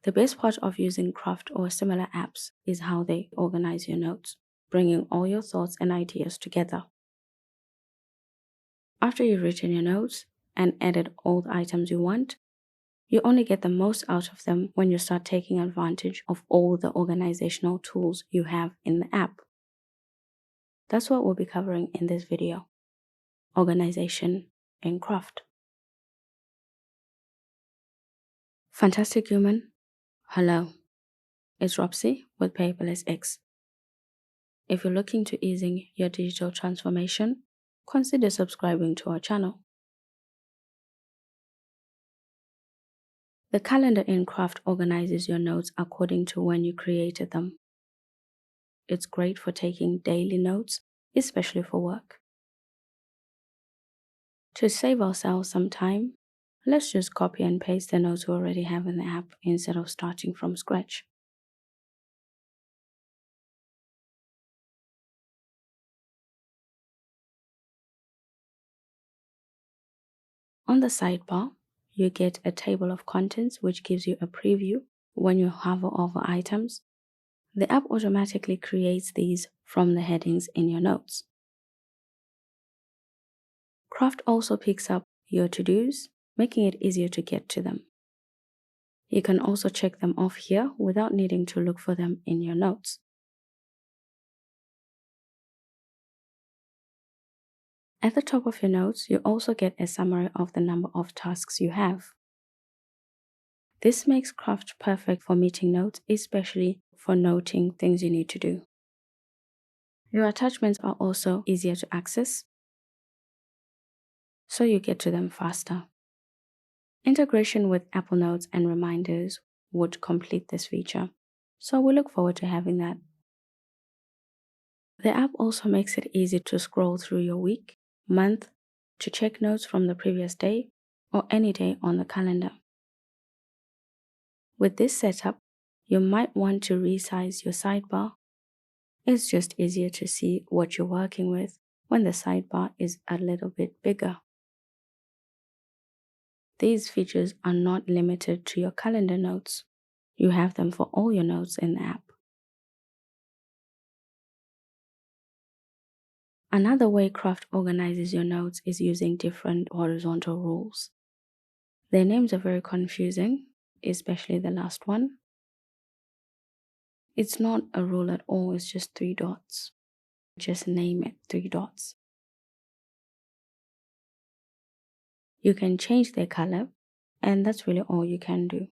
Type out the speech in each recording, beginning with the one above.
The best part of using Craft or similar apps is how they organize your notes, bringing all your thoughts and ideas together. After you've written your notes and added all the items you want, you only get the most out of them when you start taking advantage of all the organizational tools you have in the app. That's what we'll be covering in this video: organization in Craft. Fantastic human, hello, it's Roxy with Paperless X. If you're looking to easing your digital transformation, consider subscribing to our channel. The calendar in Craft organizes your notes according to when you created them. It's great for taking daily notes, especially for work. To save ourselves some time, let's just copy and paste the notes we already have in the app instead of starting from scratch. On the sidebar, you get a table of contents which gives you a preview when you hover over items. The app automatically creates these from the headings in your notes. Craft also picks up your to-dos, making it easier to get to them. You can also check them off here without needing to look for them in your notes. At the top of your notes, you also get a summary of the number of tasks you have. This makes Craft perfect for meeting notes, especially for noting things you need to do. Your attachments are also easier to access, so you get to them faster. Integration with Apple Notes and reminders would complete this feature, so we look forward to having that. The app also makes it easy to scroll through your week, month, to check notes from the previous day or any day on the calendar. With this setup, you might want to resize your sidebar. It's just easier to see what you're working with when the sidebar is a little bit bigger. These features are not limited to your calendar notes. You have them for all your notes in the app. Another way Craft organizes your notes is using different horizontal rules. Their names are very confusing, especially the last one. It's not a rule at all, it's just 3 dots. Just name it 3 dots. You can change their color, and that's really all you can do.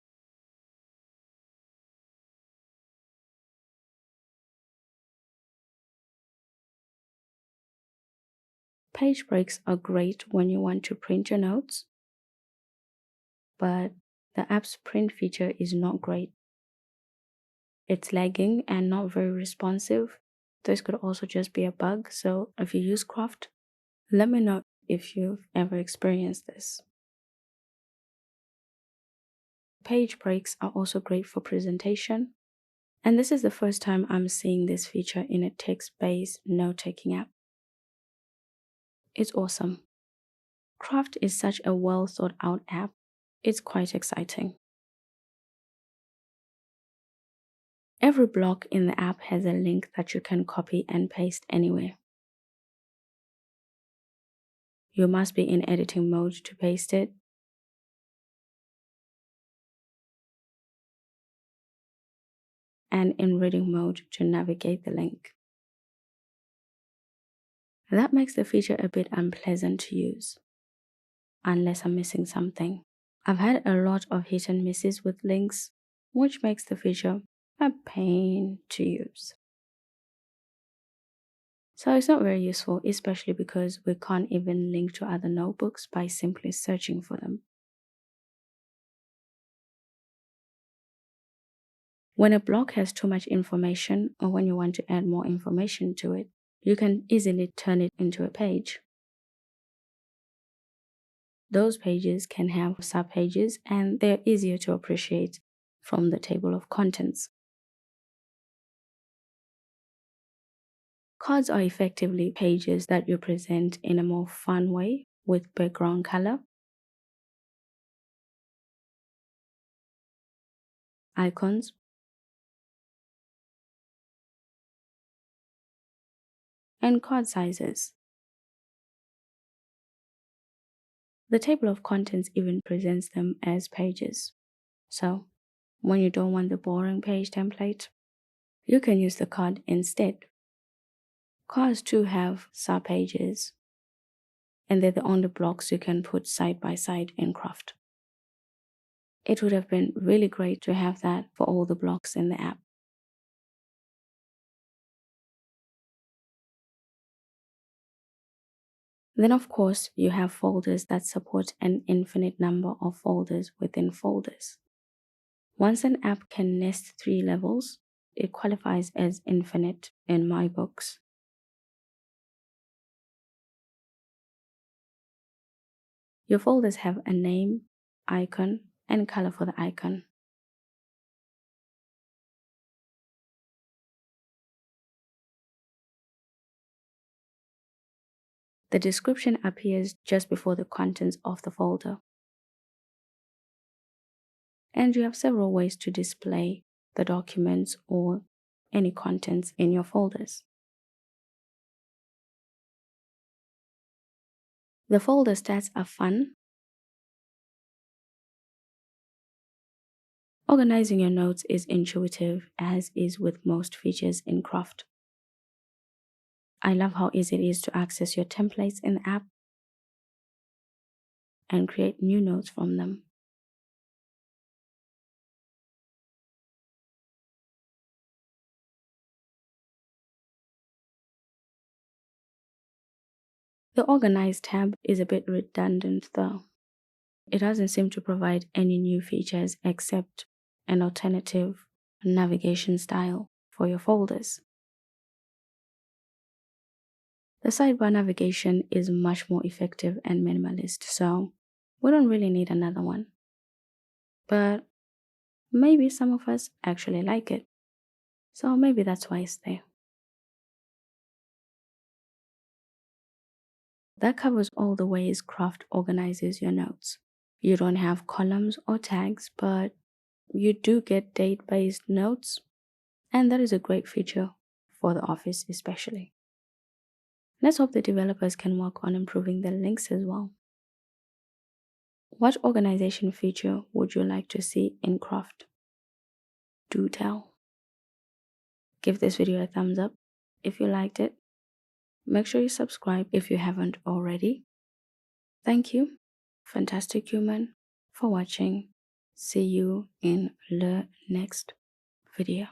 Page breaks are great when you want to print your notes, but the app's print feature is not great. It's lagging and not very responsive. This could also just be a bug, so if you use Craft, let me know if you've ever experienced this. Page breaks are also great for presentation, and this is the first time I'm seeing this feature in a text-based note-taking app. It's awesome. Craft is such a well thought out app. It's quite exciting. Every block in the app has a link that you can copy and paste anywhere. You must be in editing mode to paste it. And in reading mode to navigate the link. That makes the feature a bit unpleasant to use, unless I'm missing something. I've had a lot of hit and misses with links, which makes the feature a pain to use. So it's not very useful, especially because we can't even link to other notebooks by simply searching for them. When a block has too much information, or when you want to add more information to it, you can easily turn it into a page. Those pages can have subpages, and they're easier to appreciate from the table of contents. Cards are effectively pages that you present in a more fun way with background color. icons, and card sizes. The table of contents even presents them as pages. So, when you don't want the boring page template, you can use the card instead. Cards too have subpages, and they're the only blocks you can put side by side in Craft. It would have been really great to have that for all the blocks in the app. Then, of course, you have folders that support an infinite number of folders within folders. Once an app can nest 3 levels, it qualifies as infinite in my books. Your folders have a name, icon, and color for the icon. The description appears just before the contents of the folder. And you have several ways to display the documents or any contents in your folders. The folder stats are fun. Organizing your notes is intuitive, as is with most features in Craft. I love how easy it is to access your templates in the app and create new notes from them. The Organize tab is a bit redundant though. It doesn't seem to provide any new features except an alternative navigation style for your folders. The sidebar navigation is much more effective and minimalist, so we don't really need another one. But maybe some of us actually like it, so maybe that's why it's there. That covers all the ways Craft organizes your notes. You don't have columns or tags, but you do get date-based notes, and that is a great feature for the office especially. Let's hope the developers can work on improving the links as well. What organization feature would you like to see in Craft? Do tell. Give this video a thumbs up if you liked it. Make sure you subscribe if you haven't already. Thank you, fantastic human, for watching. See you in the next video.